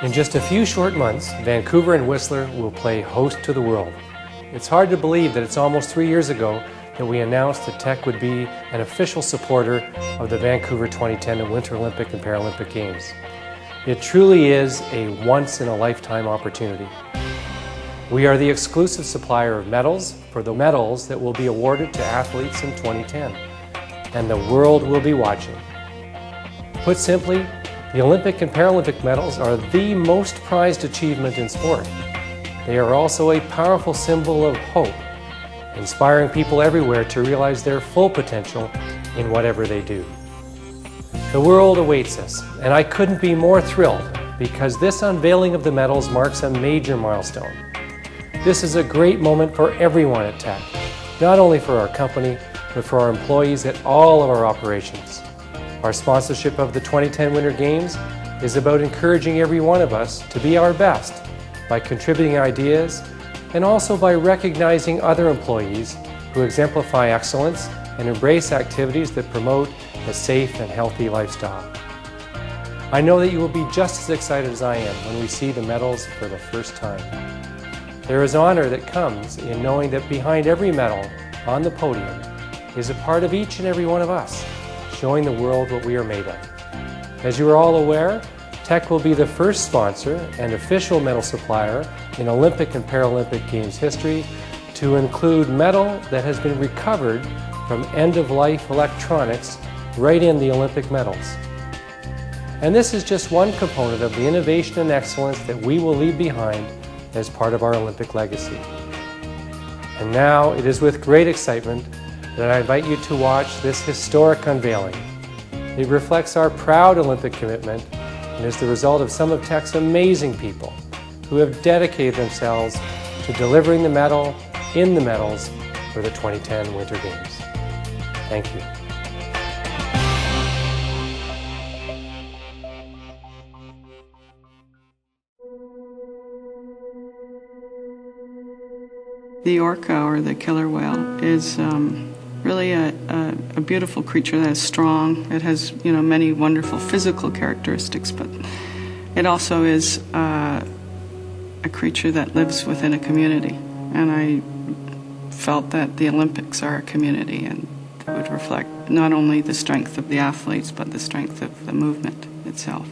In just a few short months, Vancouver and Whistler will play host to the world. It's hard to believe that it's almost 3 years ago that we announced that Teck would be an official supporter of the Vancouver 2010 Winter Olympic and Paralympic Games. It truly is a once-in-a-lifetime opportunity. We are the exclusive supplier of medals for the medals that will be awarded to athletes in 2010, and the world will be watching. Put simply, the Olympic and Paralympic medals are the most prized achievement in sport. They are also a powerful symbol of hope, inspiring people everywhere to realize their full potential in whatever they do. The world awaits us, and I couldn't be more thrilled because this unveiling of the medals marks a major milestone. This is a great moment for everyone at Teck, not only for our company, but for our employees at all of our operations. Our sponsorship of the 2010 Winter Games is about encouraging every one of us to be our best by contributing ideas and also by recognizing other employees who exemplify excellence and embrace activities that promote a safe and healthy lifestyle. I know that you will be just as excited as I am when we see the medals for the first time. There is honor that comes in knowing that behind every medal on the podium is a part of each and every one of us, showing the world what we are made of. As you are all aware, Teck will be the first sponsor and official medal supplier in Olympic and Paralympic Games history to include metal that has been recovered from end-of-life electronics right in the Olympic medals. And this is just one component of the innovation and excellence that we will leave behind as part of our Olympic legacy. And now it is with great excitement that I invite you to watch this historic unveiling. It reflects our proud Olympic commitment and is the result of some of Teck's amazing people who have dedicated themselves to delivering the medal in the medals for the 2010 Winter Games. Thank you. The orca, or the killer whale, is really a beautiful creature that is strong. It has, many wonderful physical characteristics, but it also is a creature that lives within a community. And I felt that the Olympics are a community, and it would reflect not only the strength of the athletes, but the strength of the movement itself.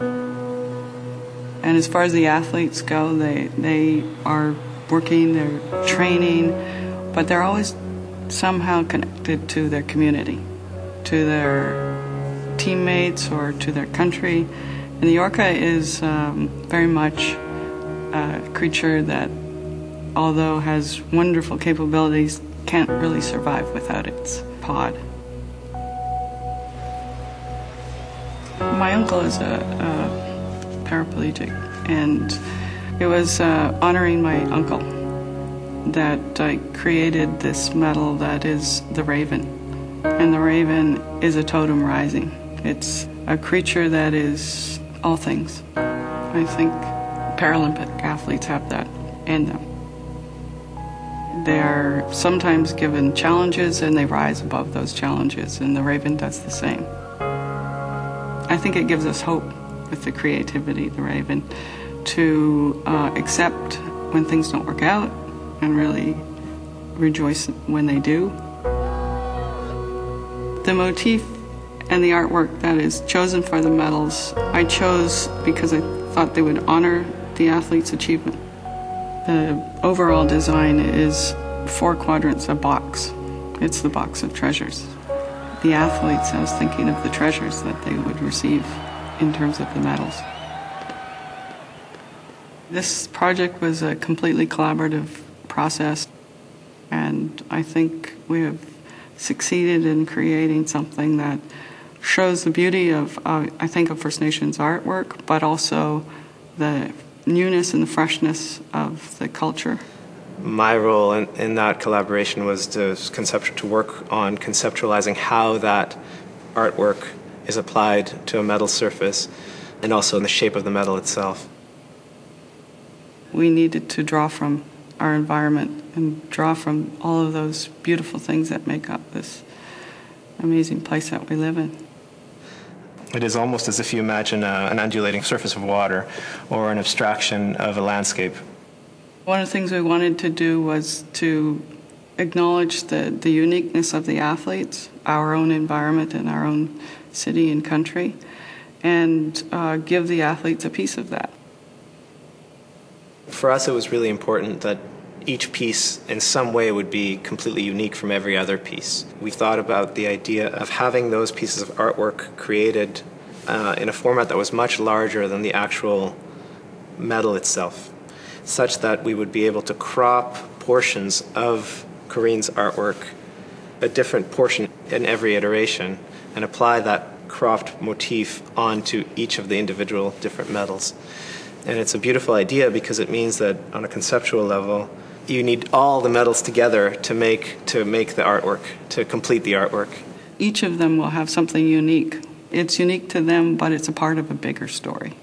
And as far as the athletes go, they are working, they're training, but they're always somehow connected to their community, to their teammates or to their country. And the orca is very much a creature that, although has wonderful capabilities, can't really survive without its pod. My uncle is a paraplegic, and it was honoring my uncle that I created this medal that is the raven. And the raven is a totem rising. It's a creature that is all things. I think Paralympic athletes have that in them. They are sometimes given challenges and they rise above those challenges, and the raven does the same. I think it gives us hope with the creativity of the raven to accept when things don't work out and really rejoice when they do. The motif and the artwork that is chosen for the medals, I chose because I thought they would honor the athlete's achievement. The overall design is 4 quadrants, a box. It's the box of treasures. The athletes, I was thinking of the treasures that they would receive in terms of the medals. This project was a completely collaborative process, and I think we have succeeded in creating something that shows the beauty of, I think, of First Nations artwork, but also the newness and the freshness of the culture. My role in that collaboration was to work on conceptualizing how that artwork is applied to a metal surface, and also in the shape of the metal itself. We needed to draw from our environment and draw from all of those beautiful things that make up this amazing place that we live in. It is almost as if you imagine an undulating surface of water or an abstraction of a landscape. One of the things we wanted to do was to acknowledge the uniqueness of the athletes, our own environment and our own city and country, and give the athletes a piece of that. For us, it was really important that each piece in some way would be completely unique from every other piece. We thought about the idea of having those pieces of artwork created in a format that was much larger than the actual medal itself, such that we would be able to crop portions of Corinne's artwork, a different portion in every iteration, and apply that cropped motif onto each of the individual different medals. And it's a beautiful idea because it means that on a conceptual level, you need all the medals together to make the artwork, to complete the artwork. Each of them will have something unique. It's unique to them, but it's a part of a bigger story.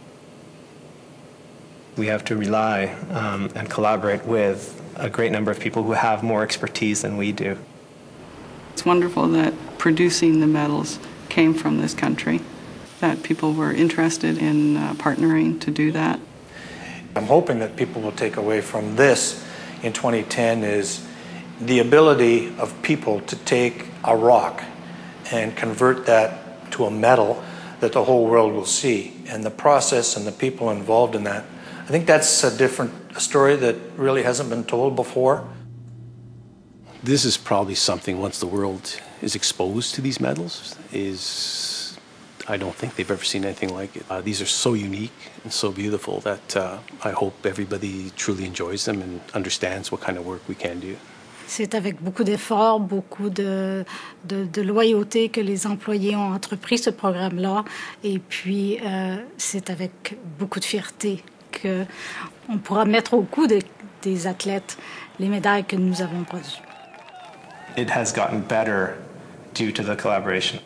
We have to rely and collaborate with a great number of people who have more expertise than we do. It's wonderful that producing the medals came from this country, that people were interested in partnering to do that. I'm hoping that people will take away from this in 2010 is the ability of people to take a rock and convert that to a medal that the whole world will see. And the process and the people involved in that, I think that's a story that really hasn't been told before. This is probably something, once the world is exposed to these medals, I don't think they've ever seen anything like it. These are so unique and so beautiful that I hope everybody truly enjoys them and understands what kind of work we can do. C'est avec beaucoup d'efforts, beaucoup de loyauté que les employés ont entrepris ce programme-là. Et puis, c'est avec beaucoup de fierté qu'on pourra mettre au cou des athlètes les médailles que nous avons produites. It has gotten better due to the collaboration.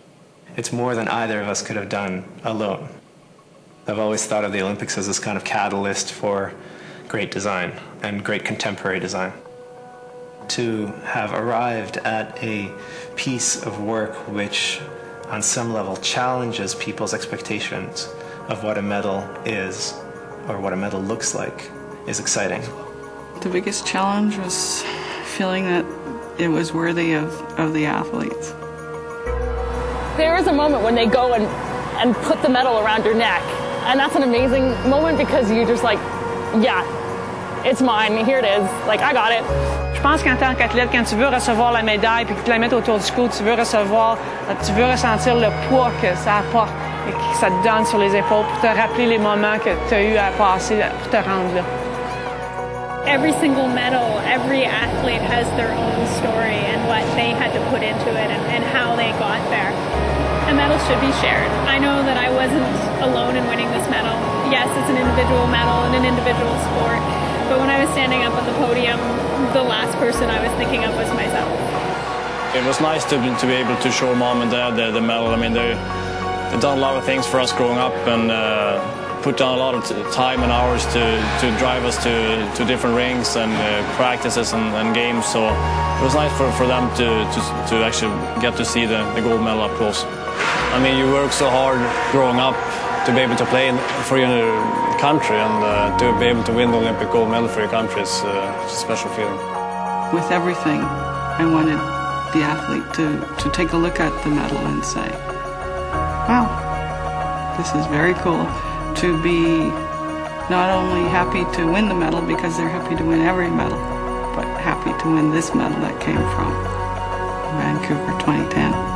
It's more than either of us could have done alone. I've always thought of the Olympics as this kind of catalyst for great design and great contemporary design. To have arrived at a piece of work which, on some level, challenges people's expectations of what a medal is or what a medal looks like is exciting. The biggest challenge was feeling that it was worthy of the athletes. There is a moment when they go and put the medal around your neck, and that's an amazing moment because you're just like, yeah, it's mine, here it is, like I got it. Je pense qu'en tant qu'athlète, quand tu veux recevoir la médaille puis que tu la mets autour du cou, tu veux ressentir le poids que ça apporte et que ça te donne sur les épaules pour te rappeler les moments que tu as eu à passer pour te rendre là. Every single medal, every athlete has their own story and what they had to put into it and how they got there. A medal should be shared. I know that I wasn't alone in winning this medal. Yes, it's an individual medal in an individual sport, but when I was standing up on the podium, the last person I was thinking of was myself. It was nice to be able to show mom and dad the medal. I mean, they've done a lot of things for us growing up and put down a lot of time and hours to drive us to different rings and practices and games. So it was nice for them to actually get to see the gold medal up close. I mean, you work so hard growing up to be able to play for your country and to be able to win the Olympic gold medal for your country is a special feeling. With everything, I wanted the athlete to take a look at the medal and say, wow, this is very cool. To be not only happy to win the medal because they're happy to win every medal, but happy to win this medal that came from Vancouver 2010.